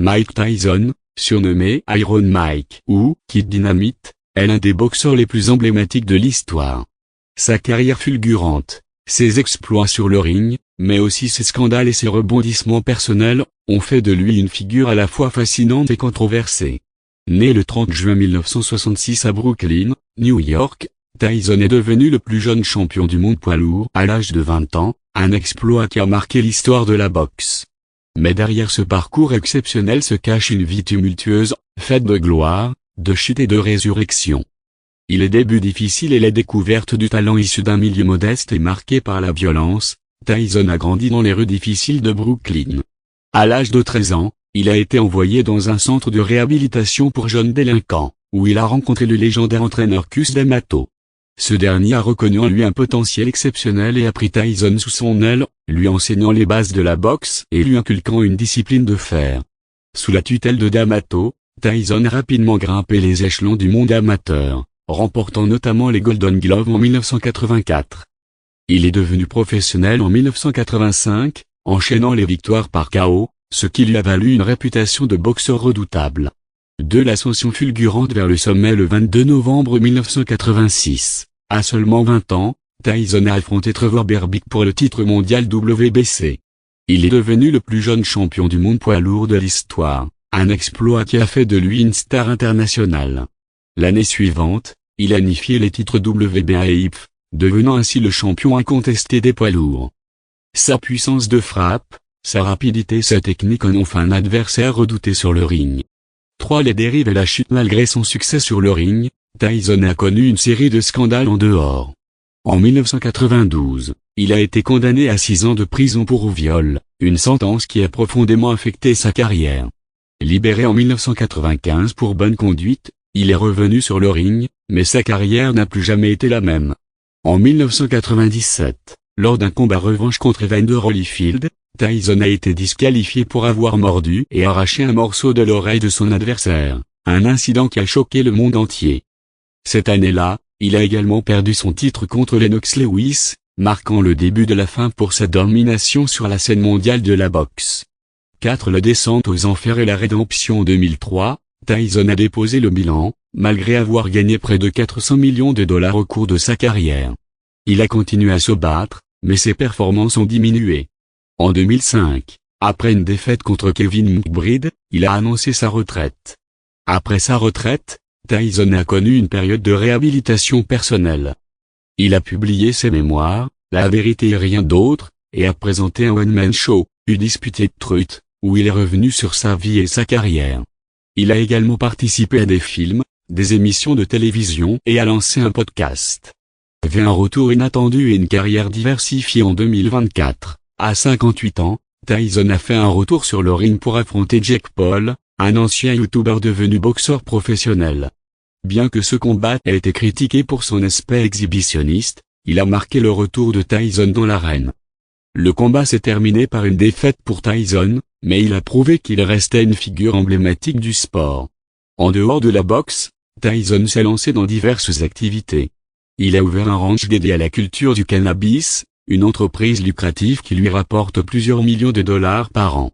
Mike Tyson, surnommé Iron Mike ou Kid Dynamite, est l'un des boxeurs les plus emblématiques de l'histoire. Sa carrière fulgurante, ses exploits sur le ring, mais aussi ses scandales et ses rebondissements personnels, ont fait de lui une figure à la fois fascinante et controversée. Né le 30 juin 1966 à Brooklyn, New York, Tyson est devenu le plus jeune champion du monde poids lourd à l'âge de 20 ans, un exploit qui a marqué l'histoire de la boxe. Mais derrière ce parcours exceptionnel se cache une vie tumultueuse, faite de gloire, de chute et de résurrection. Les débuts difficiles et les découvertes du talent issu d'un milieu modeste et marqué par la violence, Tyson a grandi dans les rues difficiles de Brooklyn. À l'âge de 13 ans, il a été envoyé dans un centre de réhabilitation pour jeunes délinquants, où il a rencontré le légendaire entraîneur Cus D'Amato. Ce dernier a reconnu en lui un potentiel exceptionnel et a pris Tyson sous son aile, lui enseignant les bases de la boxe et lui inculquant une discipline de fer. Sous la tutelle de D'Amato, Tyson a rapidement grimpé les échelons du monde amateur, remportant notamment les Golden Gloves en 1984. Il est devenu professionnel en 1985, enchaînant les victoires par KO, ce qui lui a valu une réputation de boxeur redoutable. De l'ascension fulgurante vers le sommet le 22 novembre 1986, à seulement 20 ans, Tyson a affronté Trevor Berbick pour le titre mondial WBC. Il est devenu le plus jeune champion du monde poids lourd de l'histoire, un exploit qui a fait de lui une star internationale. L'année suivante, il a unifié les titres WBA et IPF, devenant ainsi le champion incontesté des poids lourds. Sa puissance de frappe, sa rapidité et sa technique en ont fait un adversaire redouté sur le ring. Les dérives et la chute. Malgré son succès sur le ring, Tyson a connu une série de scandales en dehors. En 1992, il a été condamné à 6 ans de prison pour viol, une sentence qui a profondément affecté sa carrière. Libéré en 1995 pour bonne conduite, il est revenu sur le ring, mais sa carrière n'a plus jamais été la même. En 1997, lors d'un combat revanche contre Evander Holyfield, Tyson a été disqualifié pour avoir mordu et arraché un morceau de l'oreille de son adversaire, un incident qui a choqué le monde entier. Cette année-là, il a également perdu son titre contre Lennox Lewis, marquant le début de la fin pour sa domination sur la scène mondiale de la boxe. La descente aux enfers et la rédemption en 2003, Tyson a déposé le bilan, malgré avoir gagné près de 400 millions de dollars au cours de sa carrière. Il a continué à se battre, mais ses performances ont diminué. En 2005, après une défaite contre Kevin McBride, il a annoncé sa retraite. Après sa retraite, Tyson a connu une période de réhabilitation personnelle. Il a publié ses mémoires, La vérité et rien d'autre, et a présenté un one-man show, Undisputed Truth, où il est revenu sur sa vie et sa carrière. Il a également participé à des films, des émissions de télévision et a lancé un podcast. Un retour inattendu et une carrière diversifiée en 2024. À 58 ans, Tyson a fait un retour sur le ring pour affronter Jake Paul, un ancien YouTuber devenu boxeur professionnel. Bien que ce combat ait été critiqué pour son aspect exhibitionniste, il a marqué le retour de Tyson dans l'arène. Le combat s'est terminé par une défaite pour Tyson, mais il a prouvé qu'il restait une figure emblématique du sport. En dehors de la boxe, Tyson s'est lancé dans diverses activités. Il a ouvert un ranch dédié à la culture du cannabis, une entreprise lucrative qui lui rapporte plusieurs millions de dollars par an.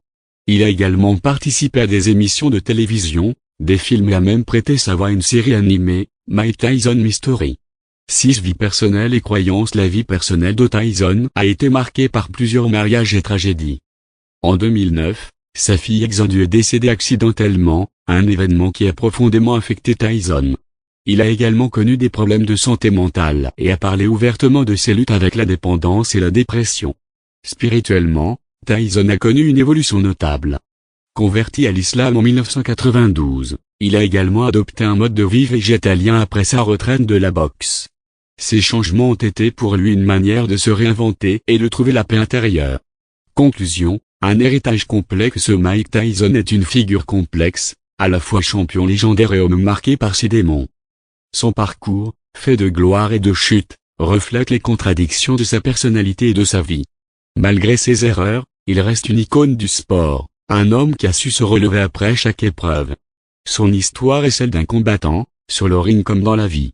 Il a également participé à des émissions de télévision, des films et a même prêté sa voix à une série animée, Mike Tyson Mystery. Vie personnelle et croyances. La vie personnelle de Tyson a été marquée par plusieurs mariages et tragédies. En 2009, sa fille Exodus est décédée accidentellement, un événement qui a profondément affecté Tyson. Il a également connu des problèmes de santé mentale et a parlé ouvertement de ses luttes avec la dépendance et la dépression. Spirituellement, Tyson a connu une évolution notable. Converti à l'islam en 1992, il a également adopté un mode de vie végétalien après sa retraite de la boxe. Ces changements ont été pour lui une manière de se réinventer et de trouver la paix intérieure. Conclusion, un héritage complexe. Mike Tyson est une figure complexe, à la fois champion légendaire et homme marqué par ses démons. Son parcours, fait de gloire et de chute, reflète les contradictions de sa personnalité et de sa vie. Malgré ses erreurs, il reste une icône du sport, un homme qui a su se relever après chaque épreuve. Son histoire est celle d'un combattant, sur le ring comme dans la vie.